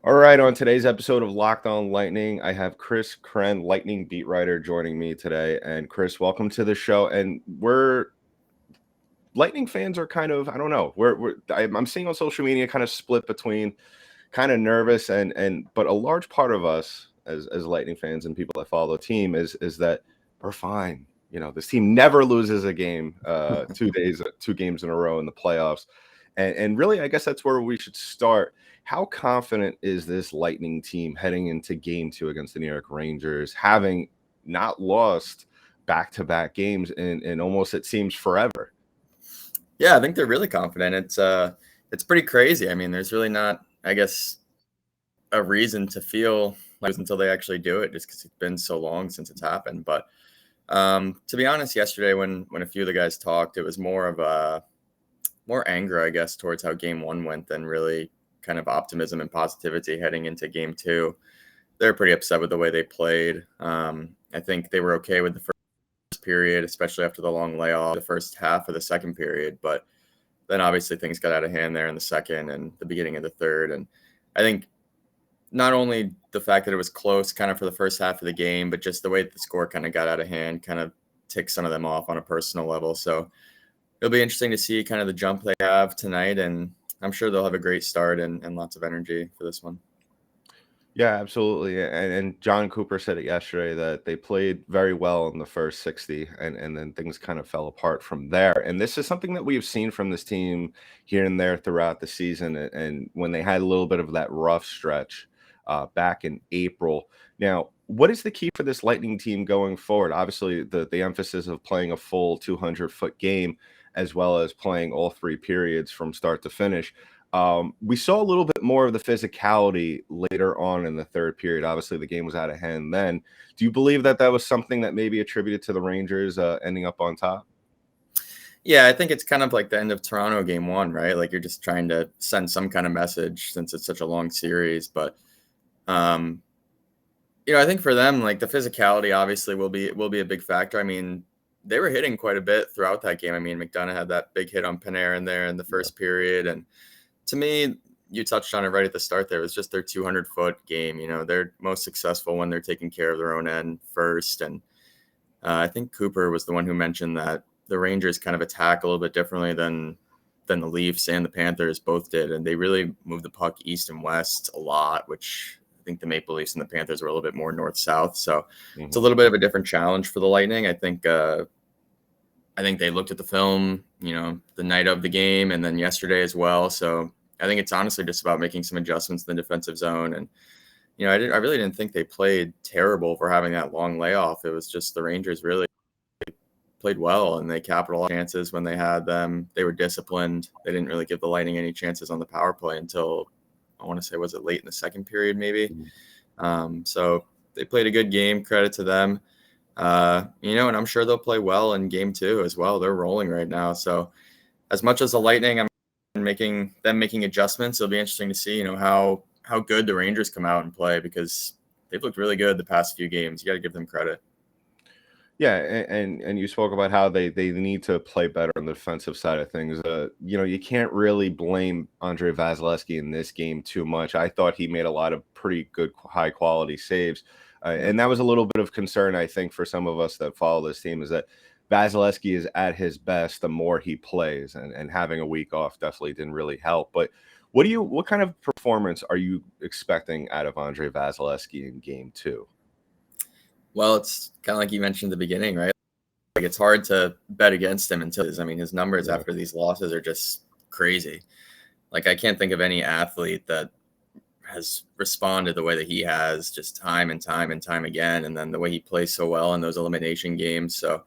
All right, on today's episode of Locked On Lightning, I have Chris Krenn, Lightning beat writer, joining me today. And Chris, welcome to the show. And we're Lightning fans are kind of, I don't know, I'm seeing on social media kind of split between kind of nervous but a large part of us as Lightning fans and people that follow the team is that we're fine. You know, this team never loses a game, 2 games in a row in the playoffs, and really, I guess that's where we should start. How confident is this Lightning team heading into Game 2 against the New York Rangers, having not lost back-to-back games in almost it seems forever? Yeah, I think they're really confident. It's pretty crazy. I mean, there's really not, I guess, a reason to feel like until they actually do it, just because it's been so long since it's happened. But to be honest, yesterday when a few of the guys talked, it was more of a more anger, I guess, towards how Game 1 went than really kind of optimism and positivity heading into Game 2. They're pretty upset with the way they played. I think they were okay with the first period, especially after the long layoff, the first half of the second period. But then obviously things got out of hand there in the second and the beginning of the third. And I think not only the fact that it was close kind of for the first half of the game, but just the way that the score kind of got out of hand kind of ticked some of them off on a personal level. So it'll be interesting to see kind of the jump they have tonight. And I'm sure they'll have a great start and lots of energy for this one. Yeah, absolutely. And John Cooper said it yesterday that they played very well in the first 60 and then things kind of fell apart from there. And this is something that we've seen from this team here and there throughout the season. And when they had a little bit of that rough stretch back in April. Now, what is the key for this Lightning team going forward? Obviously, the emphasis of playing a full 200-foot game as well as playing all 3 periods from start to finish. We saw a little bit more of the physicality later on in the third period. Obviously, the game was out of hand then. Do you believe that that was something that maybe attributed to the Rangers ending up on top? Yeah, I think it's kind of like the end of Toronto Game 1, right? Like you're just trying to send some kind of message since it's such a long series. But um, I think for them, like the physicality obviously will be a big factor. I mean, they were hitting quite a bit throughout that game. I mean, McDonough had that big hit on Panarin there in the first period, and to me, you touched on it right at the start there. It was just their 200-foot game. They're most successful when they're taking care of their own end first. And I think Cooper was the one who mentioned that the Rangers kind of attack a little bit differently than the Leafs and the Panthers both did. And they really moved the puck east and west a lot, which I think the Maple Leafs and the Panthers were a little bit more north-south. So it's a little bit of a different challenge for the Lightning. I think they looked at the film, the night of the game and then yesterday as well. So I think it's honestly just about making some adjustments in the defensive zone. And, I really didn't think they played terrible for having that long layoff. It was just the Rangers really played well and they capitalized chances when they had them. They were disciplined. They didn't really give the Lightning any chances on the power play until, I want to say, was it late in the second period maybe? So they played a good game. Credit to them. And I'm sure they'll play well in Game 2 as well. They're rolling right now. So as much as the Lightning, I'm making adjustments. It'll be interesting to see, how good the Rangers come out and play, because they've looked really good the past few games. You got to give them credit. Yeah, and you spoke about how they need to play better on the defensive side of things. You can't really blame Andre Vasilevsky in this game too much. I thought he made a lot of pretty good, high quality saves, and that was a little bit of concern, I think, for some of us that follow this team, is that Vasilevsky is at his best the more he plays, and having a week off definitely didn't really help. But what kind of performance are you expecting out of Andre Vasilevsky in Game 2? Well, it's kind of like you mentioned at the beginning, right? Like it's hard to bet against him his numbers after these losses are just crazy. Like I can't think of any athlete that has responded the way that he has, just time and time and time again. And then the way he plays so well in those elimination games. So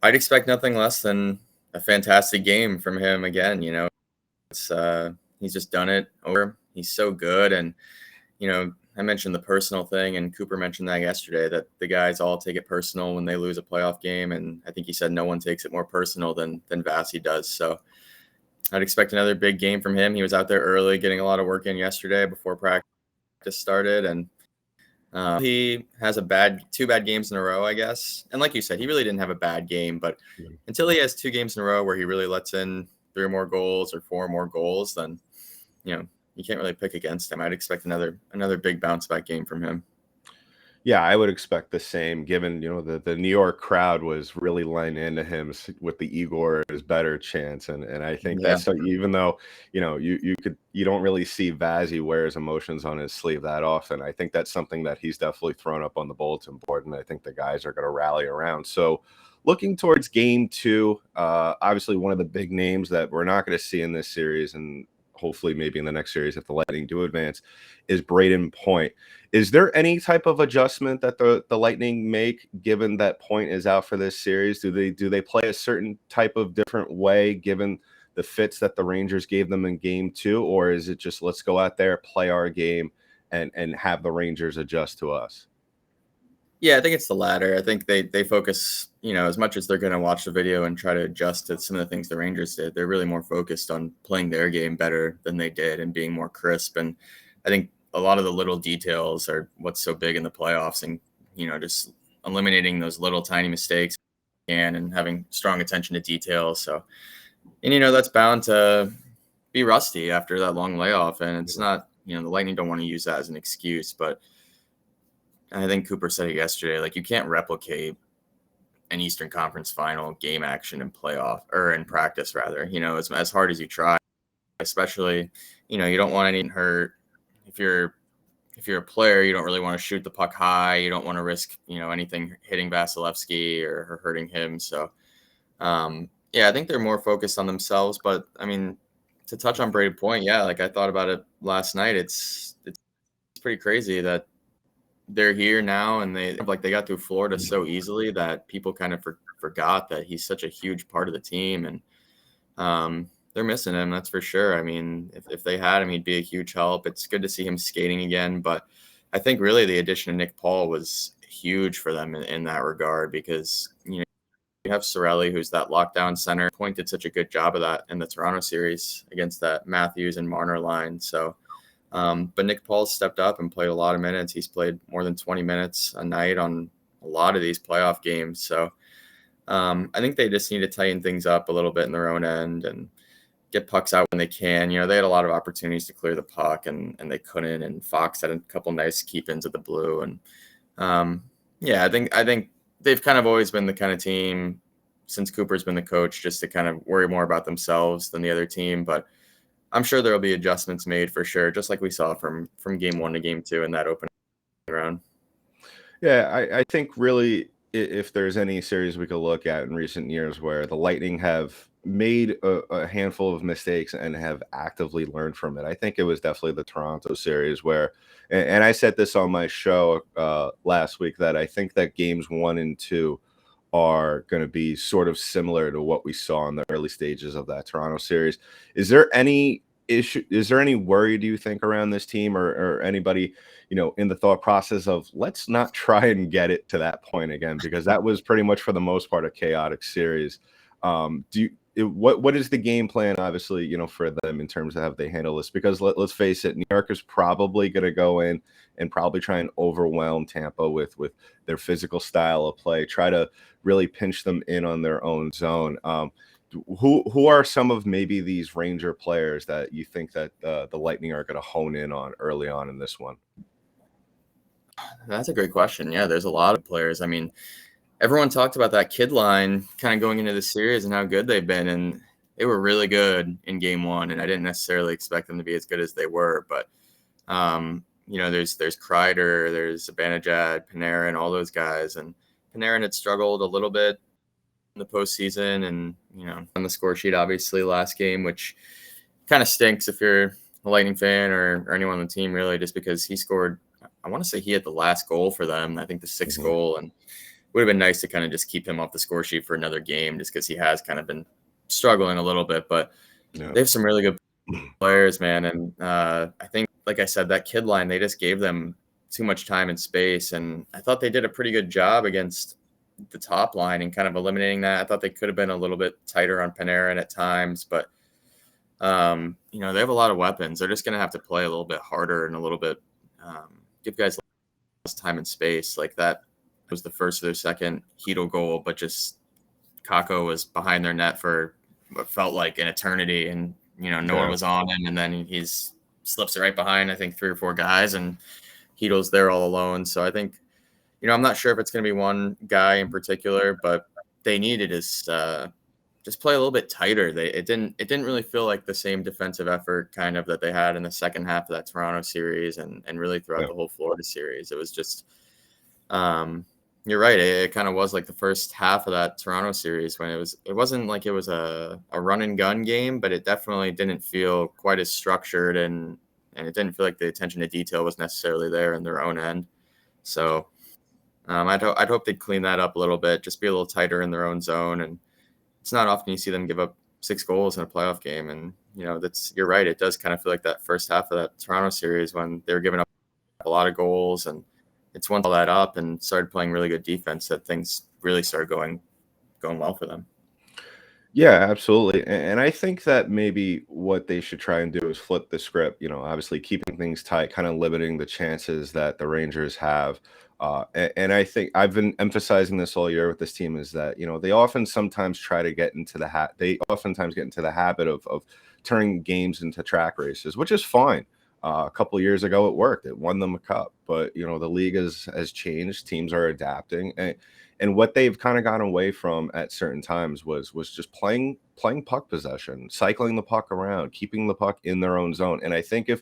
I'd expect nothing less than a fantastic game from him again. It's he's just done it over. He's so good. And, I mentioned the personal thing, and Cooper mentioned that yesterday, that the guys all take it personal when they lose a playoff game. And I think he said no one takes it more personal than Vasi does. So I'd expect another big game from him. He was out there early, getting a lot of work in yesterday before practice started. And he has two bad games in a row, I guess. And like you said, he really didn't have a bad game, but until he has 2 games in a row where he really lets in 3 more goals or 4 more goals, then, you can't really pick against him. I'd expect another big bounce back game from him. Yeah, I would expect the same, given the New York crowd was really laying into him with the Igor is better chance, and I think Yeah. that's so, even though you don't really see Vazzy wear his emotions on his sleeve that often. I think that's something that he's definitely thrown up on the bulletin board, and I think the guys are going to rally around. So, looking towards game two, obviously one of the big names that we're not going to see in this series, and hopefully maybe in the next series if the Lightning do advance, is Braden Point. Is there any type of adjustment that the Lightning make, given that Point is out for this series? Do they play a certain type of different way, given the fits that the Rangers gave them in game two, or is it just let's go out there, play our game, and have the Rangers adjust to us? Yeah, I think it's the latter. I think they focus, as much as they're going to watch the video and try to adjust to some of the things the Rangers did, they're really more focused on playing their game better than they did and being more crisp. And I think a lot of the little details are what's so big in the playoffs, and just eliminating those little tiny mistakes and having strong attention to detail. So, and that's bound to be rusty after that long layoff, and it's not, the Lightning don't want to use that as an excuse, but I think Cooper said it yesterday, like you can't replicate an Eastern Conference final game action in playoff or in practice rather, as hard as you try, especially, you don't want anything hurt. If you're a player, you don't really want to shoot the puck high. You don't want to risk, anything hitting Vasilevsky or hurting him. So, yeah, I think they're more focused on themselves. But I mean, to touch on Brady Point, yeah, like I thought about it last night. It's pretty crazy that they're here now, and they got through Florida so easily that people kind of forgot that he's such a huge part of the team, and they're missing him, that's for sure. I mean, if they had him, he'd be a huge help. It's good to see him skating again, but I think really the addition of Nick Paul was huge for them in that regard, because you have Sorelli, who's that lockdown center. Point did such a good job of that in the Toronto series against that Matthews and Marner line. So. But Nick Paul stepped up and played a lot of minutes. He's played more than 20 minutes a night on a lot of these playoff games. So I think they just need to tighten things up a little bit in their own end and get pucks out when they can. They had a lot of opportunities to clear the puck, and they couldn't. And Fox had a couple nice keep-ins at the blue. And yeah, I think they've kind of always been the kind of team since Cooper's been the coach, just to kind of worry more about themselves than the other team. But I'm sure there'll be adjustments made for sure, just like we saw from game one to game two in that opening round. Yeah, I think really if there's any series we could look at in recent years where the Lightning have made a handful of mistakes and have actively learned from it, I think it was definitely the Toronto series where, and I said this on my show last week, that I think that games 1 and 2 are going to be sort of similar to what we saw in the early stages of that Toronto series. Is there any issue? Is there any worry, do you think, around this team or anybody, in the thought process of let's not try and get it to that point again, because that was pretty much for the most part a chaotic series. What is the game plan, obviously, for them in terms of how they handle this? Because let's face it, New York is probably going to go in and probably try and overwhelm Tampa with their physical style of play, try to really pinch them in on their own zone. Who are some of maybe these Ranger players that you think that the Lightning are going to hone in on early on in this one? That's a great question. Yeah, there's a lot of players. I mean, everyone talked about that kid line kind of going into the series and how good they've been, and they were really good in game one, and I didn't necessarily expect them to be as good as they were. But there's Kreider, there's Zibanejad, Panarin, all those guys, and Panarin had struggled a little bit in the postseason, and on the score sheet obviously last game, which kind of stinks if you're a Lightning fan or anyone on the team, really, just because he scored. I want to say he had the last goal for them, I think the sixth goal, and would have been nice to kind of just keep him off the score sheet for another game, just because he has kind of been struggling a little bit. But they have some really good players, man. And I think, like I said, that kid line, they just gave them too much time and space. And I thought they did a pretty good job against the top line and kind of eliminating that. I thought they could have been a little bit tighter on Panarin at times, but they have a lot of weapons. They're just going to have to play a little bit harder and a little bit give guys less time and space. Like that was the first of their second Hedo goal, but just Kakko was behind their net for what felt like an eternity, and no one was on him, and then he's slips it right behind, I think, 3 or 4 guys, and Heedle's there all alone. So I think, I'm not sure if it's going to be one guy in particular, but they need to just play a little bit tighter. It didn't really feel like the same defensive effort kind of that they had in the second half of that Toronto series and really throughout the whole Florida series. It was just you're right. It kind of was like the first half of that Toronto series when it wasn't like it was a run and gun game, but it definitely didn't feel quite as structured and it didn't feel like the attention to detail was necessarily there in their own end. So I'd hope they'd clean that up a little bit, just be a little tighter in their own zone. And it's not often you see them give up 6 goals in a playoff game. And, you're right. It does kind of feel like that first half of that Toronto series when they were giving up a lot of goals, and it's once all that up and started playing really good defense that things really started going well for them. Yeah, absolutely. And I think that maybe what they should try and do is flip the script, obviously keeping things tight, kind of limiting the chances that the Rangers have. And I think I've been emphasizing this all year with this team is that, they often sometimes try to get into they oftentimes get into the habit of turning games into track races, which is fine. A couple of years ago, it worked. It won them a cup. But, the league has changed. Teams are adapting. And what they've kind of gone away from at certain times was just playing puck possession, cycling the puck around, keeping the puck in their own zone. And I think if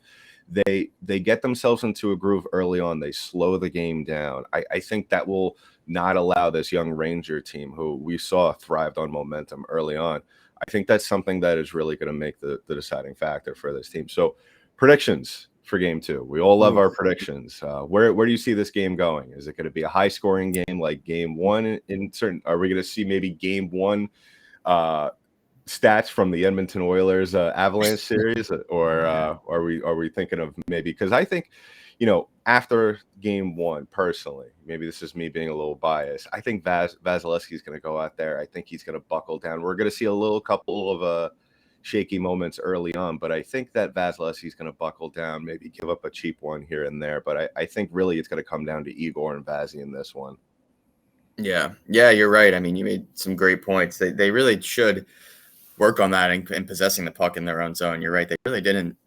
they get themselves into a groove early on, they slow the game down. I think that will not allow this young Ranger team, who we saw thrived on momentum early on. I think that's something that is really going to make the deciding factor for this team. So predictions for game 2. We all love our predictions. Where do you see this game going? Is it going to be a high scoring game like game 1 in certain? Are we going to see maybe game 1 stats from the Edmonton Oilers Avalanche series, or are we thinking of maybe? Because I think, after game 1, personally, maybe this is me being a little biased, I think Vasilevsky is going to go out there. I think he's going to buckle down. We're going to see a couple of shaky moments early on, but I think that Vasilevsky is going to buckle down, maybe give up a cheap one here and there. But I think really it's going to come down to Igor and Vazzy in this one. Yeah, you're right. I mean, you made some great points. They really should work on that and possessing the puck in their own zone. You're right. They really didn't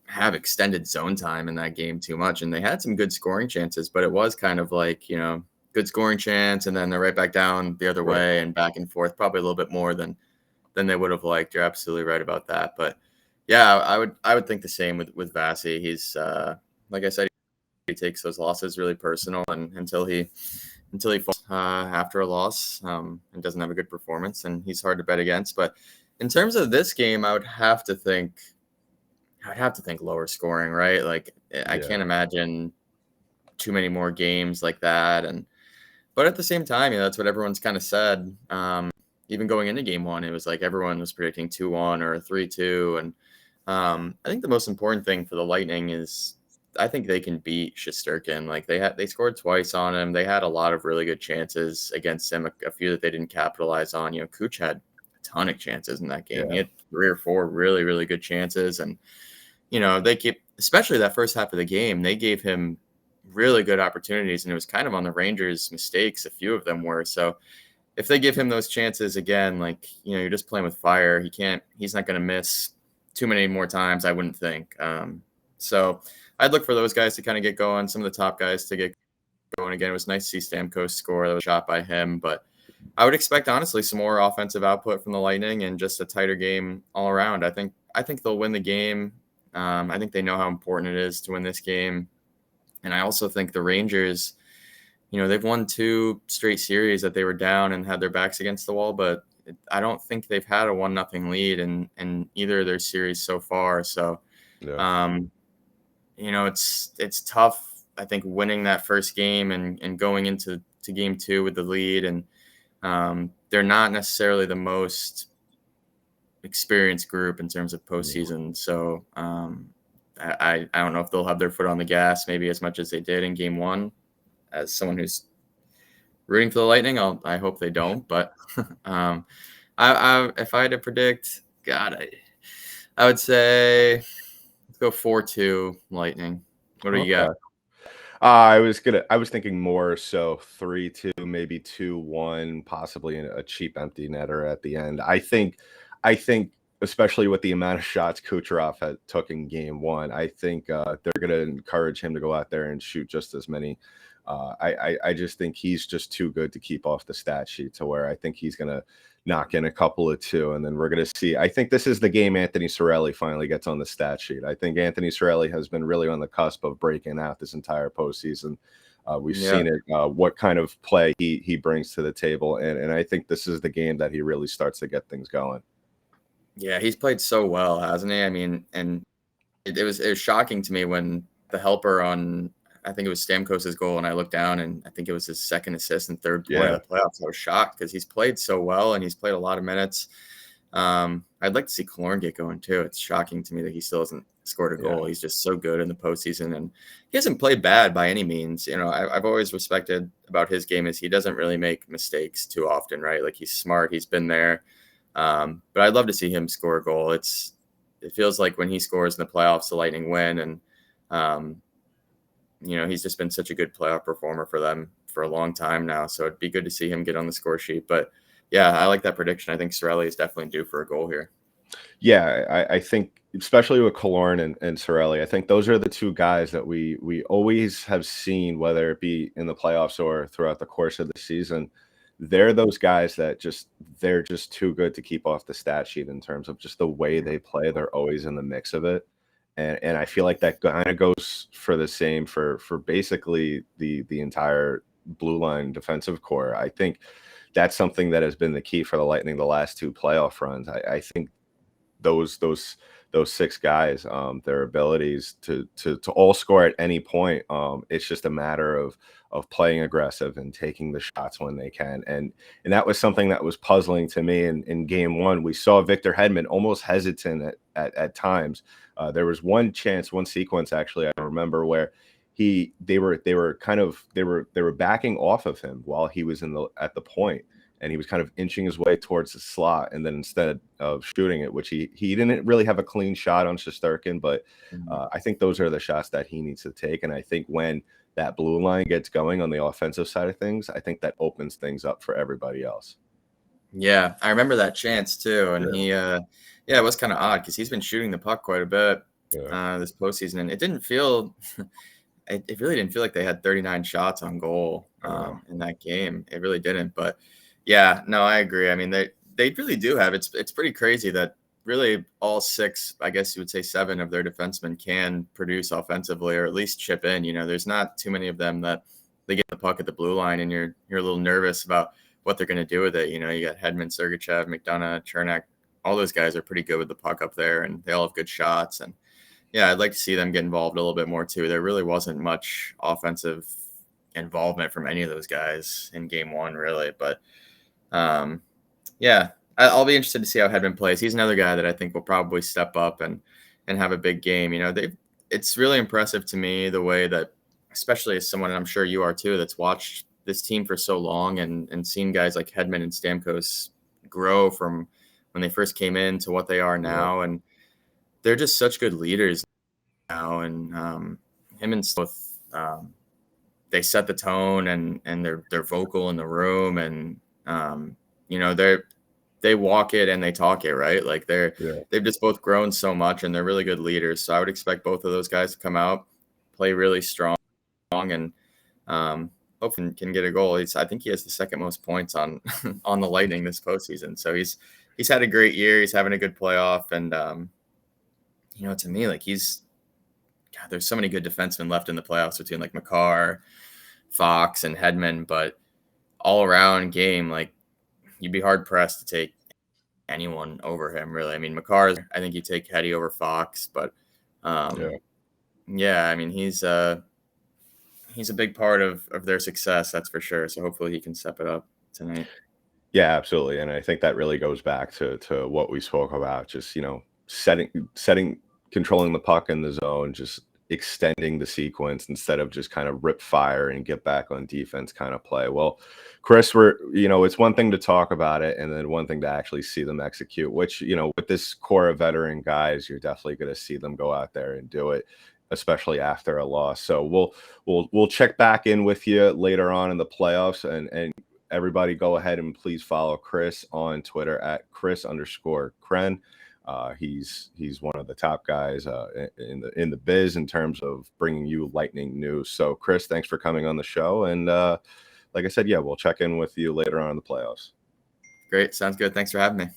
have extended zone time in that game too much, and they had some good scoring chances, but it was kind of like, good scoring chance, and then they're right back down the other way and back and forth, probably a little bit more than they would have liked. You're absolutely right about that. But yeah, I would think the same with Vasi. He's like I said, he takes those losses really personal, and until he falls after a loss and doesn't have a good performance, and he's hard to bet against. But in terms of this game, I would have to think lower scoring, right? Like I can't imagine too many more games like that. But at the same time, that's what everyone's kind of said. Even going into game 1, it was like everyone was predicting 2-1 or 3-2. And I think the most important thing for the Lightning is I think they can beat Shesterkin. Like they scored twice on him. They had a lot of really good chances against him, a few that they didn't capitalize on. Cooch had a ton of chances in that game. Yeah. He had 3 or 4 really, really good chances. And, they keep, especially that first half of the game, they gave him really good opportunities. And it was kind of on the Rangers' mistakes. A few of them were. So if they give him those chances again, like, you're just playing with fire. He's not going to miss too many more times, I wouldn't think. So I'd look for those guys to kind of get going, some of the top guys to get going again. It was nice to see Stamkos score. That was a shot by him. But I would expect, honestly, some more offensive output from the Lightning and just a tighter game all around. I think they'll win the game. I think they know how important it is to win this game. And I also think the Rangers, they've won 2 straight series that they were down and had their backs against the wall, but I don't think they've had a 1-0 lead in either of their series so far. So, it's tough, I think, winning that first game and going into game 2 with the lead. And they're not necessarily the most experienced group in terms of postseason. So I don't know if they'll have their foot on the gas maybe as much as they did in game 1. As someone who's rooting for the Lightning, I hope they don't. But if I had to predict, God, I would say let's go 4-2 Lightning. What do you got? I was thinking more so 3-2, maybe 2-1, possibly a cheap empty netter at the end. I think especially with the amount of shots Kucherov had took in game one. I think they're going to encourage him to go out there and shoot just as many. I just think he's just too good to keep off the stat sheet, to where I think he's going to knock in a couple of two, and then we're going to see. I think this is the game Anthony Cirelli finally gets on the stat sheet. I think Anthony Cirelli has been really on the cusp of breaking out this entire postseason. We've seen it, what kind of play he brings to the table, and I think this is the game that he really starts to get things going. Yeah, he's played so well, hasn't he? I mean, and it was shocking to me when the helper on, I think it was Stamkos's goal, and I looked down and I think it was his second assist and third point of the playoffs. I was shocked because he's played so well and he's played a lot of minutes. I'd like to see Killorn get going too. It's shocking to me that he still hasn't scored a goal. He's just so good in the postseason, and he hasn't played bad by any means. You know, I've always respected about his game is he doesn't really make mistakes too often, right? Like, he's smart. He's been there. But I'd love to see him score a goal. It feels like when he scores in the playoffs, the Lightning win. And, you know, he's just been such a good playoff performer for them for a long time now. So it'd be good to see him get on the score sheet. But yeah, I like that prediction. I think Cirelli is definitely due for a goal here. Yeah, I think especially with Killorn and Cirelli, I think those are the two guys that we always have seen, whether it be in the playoffs or throughout the course of the season. They're those guys that they're just too good to keep off the stat sheet in terms of just the way they play. They're always in the mix of it. And I feel like that kind of goes for the same for basically the entire blue line defensive core. I think that's something that has been the key for the Lightning the last two playoff runs. I think those six guys, their abilities to all score at any point. It's just a matter of playing aggressive and taking the shots when they can. And that was something that was puzzling to me in game one. We saw Victor Hedman almost hesitant at times. There was one sequence actually I remember where they were backing off of him while he was at the point, and he was kind of inching his way towards the slot, and then instead of shooting it, which he didn't really have a clean shot on Shesterkin, but I think those are the shots that he needs to take. And I think when that blue line gets going on the offensive side of things, I think that opens things up for everybody else. Yeah, I remember that chance too, and it was kind of odd because he's been shooting the puck quite a bit this postseason, and it didn't feel. It really didn't feel like they had 39 shots on goal in that game. It really didn't. But yeah, no, I agree. I mean, they really do have. It's pretty crazy that really all six, I guess you would say seven of their defensemen can produce offensively or at least chip in. You know, there's not too many of them that they get the puck at the blue line and you're a little nervous about what they're going to do with it. You know, you got Hedman, Sergachev, McDonough, Chernak. All those guys are pretty good with the puck up there, and they all have good shots. And yeah, I'd like to see them get involved a little bit more too. There really wasn't much offensive involvement from any of those guys in game one, really. But yeah, I'll be interested to see how Hedman plays. He's another guy that I think will probably step up and have a big game. You know, it's really impressive to me the way that, especially as someone, and I'm sure you are too, that's watched this team for so long and seen guys like Hedman and Stamkos grow from when they first came in to what they are now. And they're just such good leaders now. And him and both, they set the tone and they're vocal in the room. And, you know, they walk it and they talk it, right? Like they've just both grown so much, and they're really good leaders. So I would expect both of those guys to come out, play really strong, and hopefully can get a goal. I think he has the second most points on on the Lightning this postseason. So he's had a great year. He's having a good playoff, and you know, to me, like there's so many good defensemen left in the playoffs between like Makar, Fox, and Hedman, but all around game, like you'd be hard pressed to take anyone over him, really. I mean, Makar, I think you take Heddy over Fox, but yeah, I mean, he's a big part of their success, that's for sure. So hopefully he can step it up tonight. Yeah, absolutely. And I think that really goes back to what we spoke about, just, you know, controlling the puck in the zone, just extending the sequence instead of just kind of rip fire and get back on defense kind of play. Well, Chris, it's one thing to talk about it and then one thing to actually see them execute, which, you know, with this core of veteran guys, you're definitely going to see them go out there and do it, especially after a loss. So we'll check back in with you later on in the playoffs, and everybody go ahead and please follow Chris on Twitter at Chris_Krenn. He's one of the top guys in the biz in terms of bringing you Lightning news. So, Chris, thanks for coming on the show. And like I said, yeah, we'll check in with you later on in the playoffs. Great. Sounds good. Thanks for having me.